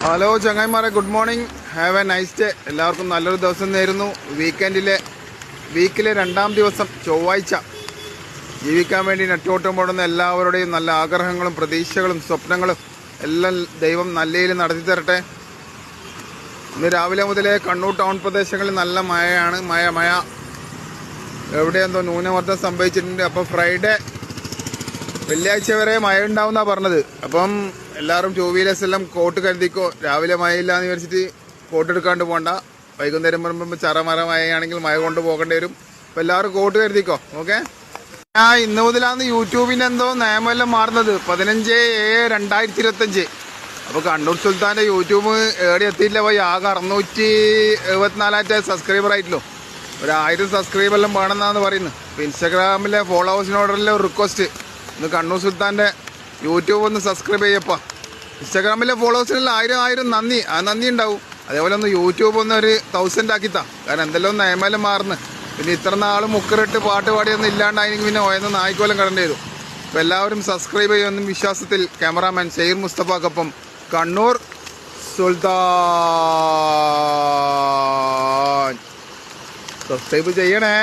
Hello ചങ്ങായിമാരെ, good morning, have a nice day. എല്ലാവർക്കും നല്ലൊരു ദിവസം നേരുന്നു. വീക്കിലെ രണ്ടാം ദിവസം ചൊവ്വാഴ്ച. ജീവിക്കാൻ വേണ്ടി നെട്ടോട്ടം പോടുന്ന എല്ലാവരുടെയും നല്ല ആഗ്രഹങ്ങളും പ്രതീക്ഷകളും സ്വപ്നങ്ങളും എല്ലാം ദൈവം നല്ലയിൽ നടത്തി തരട്ടെ. ഇന്ന് രാവിലെ മുതലേ കണ്ണൂർ ടൗൺ പ്രദേശങ്ങളിൽ നല്ല മഴയാണ്. മഴ എവിടെയെന്തോ ന്യൂനമർദ്ദം സംഭവിച്ചിട്ടുണ്ട്. അപ്പോൾ ഫ്രൈഡേ വെള്ളിയാഴ്ച വരെ മഴ ഉണ്ടാവുമെന്നാണ് പറഞ്ഞത്. അപ്പം എല്ലാവരും 2 വീലേഴ്സ് എല്ലാം കോട്ട് കരുതിക്കോ. രാവിലെ മഴയില്ല എന്ന് വിചാരിച്ചിട്ട് കോട്ട് എടുക്കാണ്ട് പോകണ്ട. വൈകുന്നേരം വരുമ്പോൾ ചറമറ മഴയാണെങ്കിൽ മഴ കൊണ്ട് പോകേണ്ടി വരും. അപ്പോൾ എല്ലാവരും കോട്ട് കരുതിക്കോ. ഓക്കെ. ഇന്ന് മുതലാണ് യൂട്യൂബിൻ്റെ എന്തോ നിയമമെല്ലാം മാറുന്നത്. 15/7/2025. അപ്പോൾ കണ്ണൂർ സുൽത്താൻ്റെ യൂട്യൂബ് ഏടെ എത്തിയില്ല. പോയി ആകെ 674 സബ്സ്ക്രൈബർ ആയിട്ടല്ലോ. 1000 സബ്സ്ക്രൈബെല്ലാം വേണമെന്നാണ് പറയുന്നത്. അപ്പോൾ ഇൻസ്റ്റാഗ്രാമിലെ ഫോളോവേഴ്സിനോടെല്ലാം റിക്വസ്റ്റ്, ഇന്ന് കണ്ണൂർ സുൽത്താൻ്റെ യൂട്യൂബ് ഒന്ന് സബ്സ്ക്രൈബ് ചെയ്യപ്പാ. ഇൻസ്റ്റാഗ്രാമിലെ ഫോളോവേഴ്സിനെല്ലാം 1000 നന്ദി. ആ നന്ദി ഉണ്ടാവും. അതേപോലെ ഒന്ന് യൂട്യൂബ് ഒന്ന് ഒരു 1000 ആക്കിത്താ. കാരണം എന്തെല്ലാം നിയമമെല്ലാം മാറുന്നു. പിന്നെ ഇത്ര നാൾ മുക്കറിട്ട് പാട്ട് പാടിയൊന്നും ഇല്ലാണ്ടായിരിക്കും. പിന്നെ ഓയെന്ന് നായ്ക്കോലം കടന്നു ചെയ്തു. അപ്പോൾ എല്ലാവരും സബ്സ്ക്രൈബ് ചെയ്യുമെന്നും വിശ്വാസത്തിൽ ക്യാമറാമാൻ ഷെയ്ർ മുസ്തഫാക്കൊപ്പം കണ്ണൂർ സുൽത്താൻ. സബ്സ്ക്രൈബ് ചെയ്യണേ.